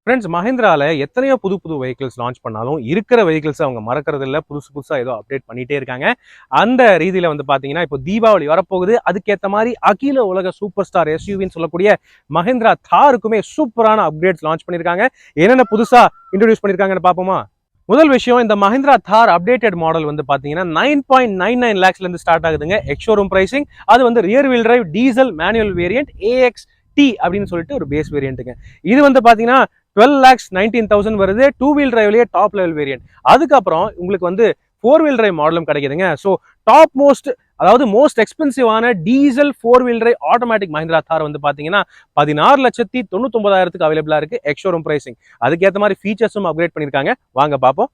Friends, மஹிந்திரால எத்தனையோ புது புது வெஹிக்கிள்ஸ் லான்ச் பண்ணாலும் இருக்கிற வெஹிக்கிள்ஸ் அவங்க மறக்கிறது இல்லை, புதுசு புதுசாக ஏதோ அப்டேட் பண்ணிட்டே இருக்காங்க. அந்த ரீதியில் வந்து பார்த்தீங்கன்னா இப்போ தீபாவளி வரப்போகுது. அதுக்கேற்ற மாதிரி அகில உலக சூப்பர் ஸ்டார் எஸ்யூவின்னு சொல்லக்கூடிய மஹிந்திரா தாருக்குமே சூப்பரான அப்டேட்ஸ் லான்ச் பண்ணியிருக்காங்க. என்னென்ன புதுசாக இன்ட்ரடியூஸ் பண்ணியிருக்காங்கன்னு பார்ப்போமா? முதல் விஷயம், இந்த மஹிந்திரா தார் அப்டேட்டட் மாடல் வந்து பாத்தீங்கன்னா 9.99 lakhsல ஸ்டார்ட் ஆகுதுங்க எக்ஸ்ஷோரூம் பிரைசிங். அது வந்து rear wheel drive diesel manual variant AXT அப்படின்னு சொல்லிட்டு ஒரு பேஸ் வேரியன்ட்டுங்க. இது வந்து பாத்தீங்கன்னா 12,19,000 வருது. டூ வீல் டிரைவ்லயே டாப் லெவல் வேரியன்ட். அதுக்கப்புறம் உங்களுக்கு வந்து 4 வீல் டிரைவ் மாடலும் கிடைக்குதுங்க. ஸோ டாப் மோஸ்ட், அதாவது மோஸ்ட் எக்ஸ்பென்சிவான diesel 4 wheel drive automatic Mahindra Thar வந்து பாத்தீங்கன்னா 16,99,000 அவைலபிளா இருக்கு எக்ஸ்ஷோரூம் பிரைசிங். அதுக்கேற்ற மாதிரி ஃபீச்சர்ஸும் அப்கிரேட் பண்ணிருக்காங்க. வாங்க பார்ப்போம்.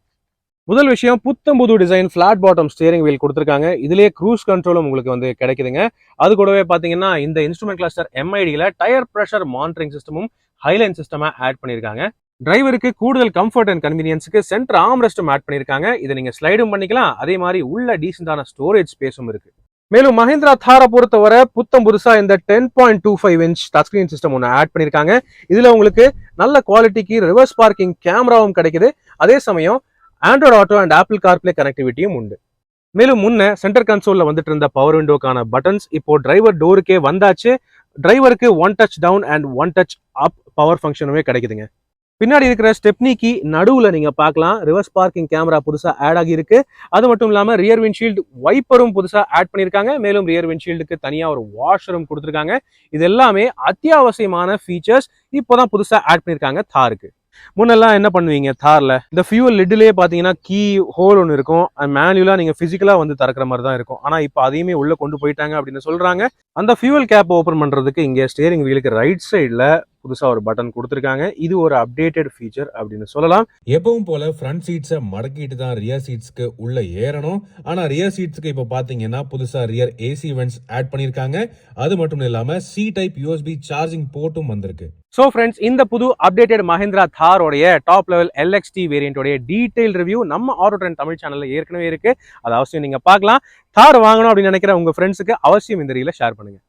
முதல் விஷயம், புத்தம்புது design flat bottom steering wheel கொடுத்துருக்காங்க. இதுலயே க்ரூஸ் கண்ட்ரோலும் உங்களுக்கு வந்து கிடைக்குதுங்க. அது கூடவே பாத்தீங்கன்னா இந்த இன்ஸ்ட்ருமெண்ட் கிளஸ்டர் MIDல டயர் பிரஷர் மானிட்டரிங் சிஸ்டமும் ஹைலைன் சிஸ்டமா ஆட் பண்ணிருக்காங்க. டிரைவருக்கு கூடுதல் கம்ஃபர்ட் அண்ட் கன்வீனியன்ஸுக்கு சென்டர் ஆம்ரெஸ்டும் ஆட் பண்ணிருக்காங்க. இதை நீங்க ஸ்லைடும் பண்ணிக்கலாம். அதே மாதிரி உள்ள டீசென்டான ஸ்டோரேஜ் ஸ்பேஸும் இருக்கு. மேலும் மஹிந்திரா தாரை பொறுத்தவரை புத்தம் புதுசா இந்த 10.25 inch டச் ஸ்கிரீன் சிஸ்டம் ஒன்று ஆட் பண்ணிருக்காங்க. இதுல உங்களுக்கு நல்ல குவாலிட்டிக்கு ரிவர்ஸ் பார்க்கிங் கேமராவும் கிடைக்குது. அதே சமயம் Android auto and Apple CarPlay கனெக்டிவிட்டியும் உண்டு. மேலும் முன்ன சென்டர் கன்சோல்ல வந்துட்டு இருந்த பவர் விண்டோக்கான பட்டன்ஸ் இப்போ டிரைவர் டோருக்கே வந்தாச்சு. டிரைவருக்கு 1 touch down and 1 touch up power ஃபங்க்ஷனுமே கிடைக்குதுங்க. பின்னாடி இருக்கிற ஸ்டெப்னிக்கு நடுவுல நீங்க பார்க்கலாம் ரிவர்ஸ் பார்க்கிங் கேமரா புதுசா ஆட் ஆகி இருக்கு. அது மட்டும் இல்லாம ரியர் விண்ட்ஷீல்டு வைப்பரும் புதுசா ஆட் பண்ணிருக்காங்க. மேலும் ரியர் விண்ட்ஷீல்டுக்கு தனியா ஒரு வாஷரும் கொடுத்துருக்காங்க. இது எல்லாமே அத்தியாவசியமான ஃபீச்சர்ஸ் இப்போதான் புதுசா ஆட் பண்ணிருக்காங்க தாருக்கு. முன்னெல்லாம் என்ன பண்ணுவீங்க தார்ல, இந்த ஃபியூல் லிட்லயே பாத்தீங்கன்னா கீ ஹோல் ஒன்று இருக்கும். மேனுவலா நீங்க பிசிக்கலா வந்து திறக்கிற மாதிரி தான் இருக்கும். ஆனா இப்போ அதையுமே உள்ள கொண்டு போயிட்டாங்க அப்படின்னு சொல்றாங்க. அந்த ஃபியூல் கேப் ஓபன் பண்றதுக்கு இங்க ஸ்டியரிங் வீலுக்கு ரைட் சைட்ல புதுசா ஒரு பட்டன் கொடுத்துருக்காங்க. இது ஒரு அப்டேட்டட் ஃபீச்சர் அப்படின்னு சொல்லலாம். எப்பவும் போல ஃப்ரண்ட் சீட்ஸை மடக்கிட்டு தான் ரியர் சீட்ஸ்க்கு உள்ள ஏறணும். ஆனா ரியர் சீட்ஸ்க்கு இப்போ பாத்தீங்கன்னா புதுசா ரியர் AC வென்ட்ஸ் ஆட் பண்ணிருக்காங்க. அது மட்டும் இல்லாம C டைப் USB சார்ஜிங் போர்ட்டும் வந்திருக்கு. ஸோ ஃப்ரெண்ட்ஸ், இந்த புது அப்டேட்டட் மஹிந்திரா தாரோடைய டாப் லெவல் LXT வேரியன்டோடைய டீடைல் ரிவ்யூ நம்ம ஆட்டோ ட்ரெண்ட் தமிழ் சேனல்ல ஏற்கனவே இருக்கு. அது அவசியம் நீங்க பார்க்கலாம். தார் வாங்கணும் அப்படின்னு நினைக்கிற உங்க ஃப்ரெண்ட்ஸுக்கு அவசியம் இந்த ரீல ஷேர் பண்ணுங்க.